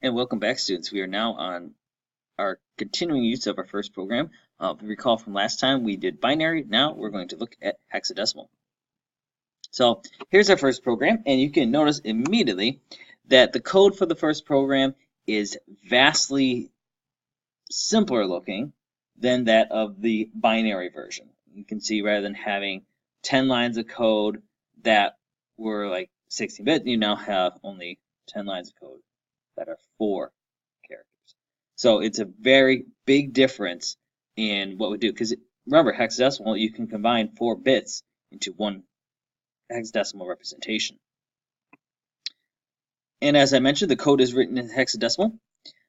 And welcome back, students. We are now on our continuing use of our first program. If you recall from last time, we did binary. Now we're going to look at hexadecimal. So here's our first program, and you can notice immediately that the code for the first program is vastly simpler looking than that of the binary version. You can see rather than having 10 lines of code that were like 16-bit, you now have only 10 lines of code that are 4 characters. So it's a very big difference in what we do. Because remember, hexadecimal, you can combine 4 bits into one hexadecimal representation. And as I mentioned, the code is written in hexadecimal.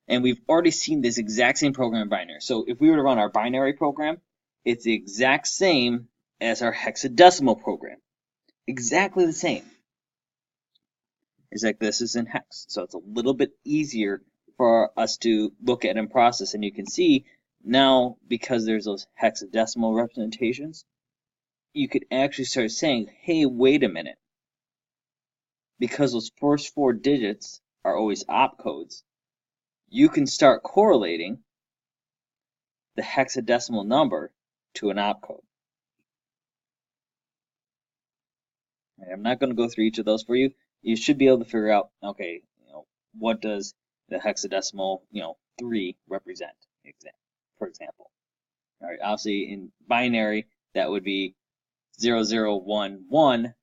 And we've already seen this exact same program in binary. So if we were to run our binary program, it's the exact same as our hexadecimal program. Exactly the same. It's like this is in hex. So it's a little bit easier for us to look at and process. And you can see now, because there's those hexadecimal representations, you could actually start saying, hey, wait a minute. Because those first 4 digits are always opcodes, you can start correlating the hexadecimal number to an opcode. I'm not going to go through each of those for you. You should be able to figure out, okay, what does the hexadecimal, 3 represent, for example. All right, obviously in binary, that would be 0011,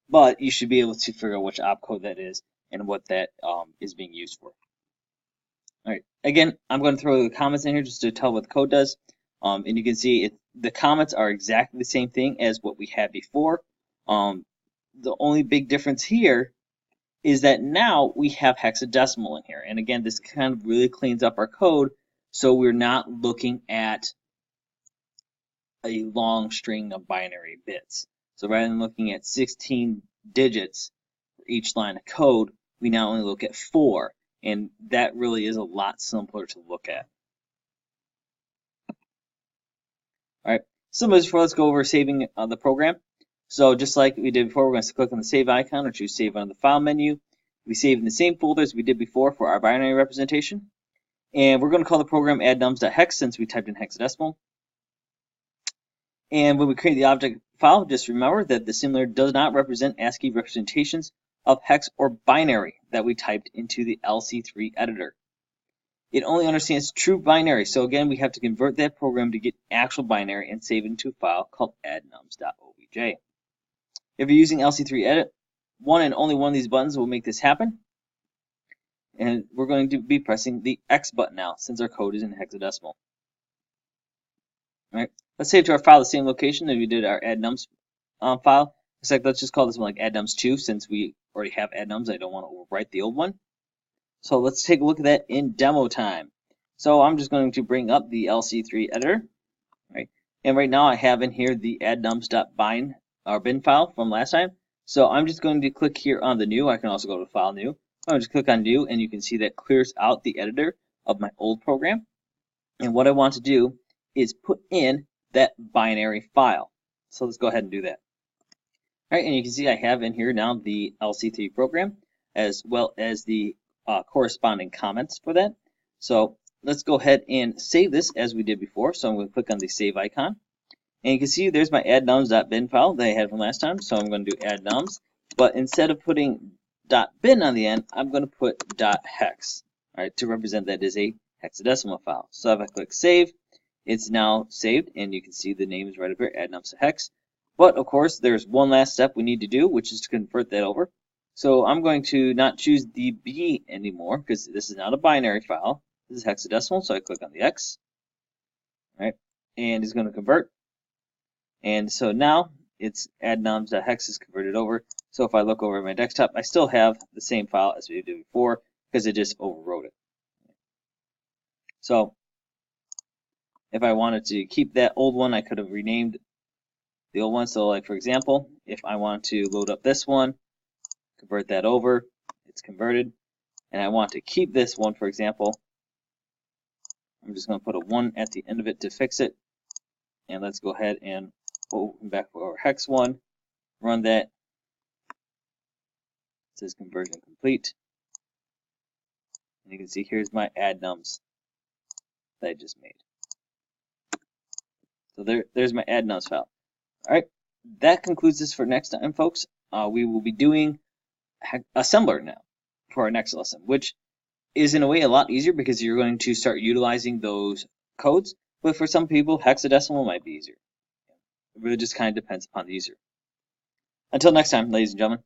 but you should be able to figure out which opcode that is and what that is being used for. All right, again, I'm going to throw the comments in here just to tell what the code does. And you can see the comments are exactly the same thing as what we had before. The only big difference here is that now we have hexadecimal in here. And again, this kind of really cleans up our code, so we're not looking at a long string of binary bits. So rather than looking at 16 digits for each line of code, we now only look at 4. And that really is a lot simpler to look at. All right, so before, let's go over saving the program. So just like we did before, we're going to click on the save icon or choose save on the file menu. We save in the same folder as we did before for our binary representation. And we're going to call the program addnums.hex since we typed in hexadecimal. And when we create the object file, just remember that the simulator does not represent ASCII representations of hex or binary that we typed into the LC3 editor. It only understands true binary. So again, we have to convert that program to get actual binary and save it into a file called addnums.obj. If you're using LC3 edit, one and only one of these buttons will make this happen. And we're going to be pressing the X button now since our code is in hexadecimal. All right, let's save to our file the same location that we did our addnums file. Let's just call this one like addnums2 since we already have addnums. I don't want to overwrite the old one. So let's take a look at that in demo time. So I'm just going to bring up the LC3 editor, right? And right now I have in here the addnums.bin or bin file from last time. So I'm just going to click here on the new. I can also go to file new. I'm just click on new, and you can see that clears out the editor of my old program. And what I want to do is put in that binary file. So let's go ahead and do that. All right, and you can see I have in here now the LC3 program as well as the corresponding comments for that. So let's go ahead and save this as we did before. So I'm going to click on the save icon. And you can see there's my addnums.bin file that I had from last time. So I'm going to do addnums. But instead of putting .bin on the end, I'm going to put .hex, all right, to represent that as a hexadecimal file. So if I click save, it's now saved. And you can see the name is right up here, addnums.hex. But of course, there's one last step we need to do, which is to convert that over. So I'm going to not choose DB anymore because this is not a binary file. This is hexadecimal, so I click on the X, right? And it's going to convert. And so now it's addnums.hex is converted over. So if I look over at my desktop, I still have the same file as we did before because it just overwrote it. So if I wanted to keep that old one, I could have renamed the old one. So like for example, if I want to load up this one, convert that over, it's converted. And I want to keep this one, for example, I'm just going to put a 1 at the end of it to fix it. And let's go ahead and open back over hex 1, run that. It says conversion complete. And you can see here's my add nums that I just made. So there's my add nums file. All right, that concludes this for next time, folks. We will be doing assembler now for our next lesson, which is in a way a lot easier because you're going to start utilizing those codes. But for some people, hexadecimal might be easier. It really just kind of depends upon the user. Until next time, ladies and gentlemen.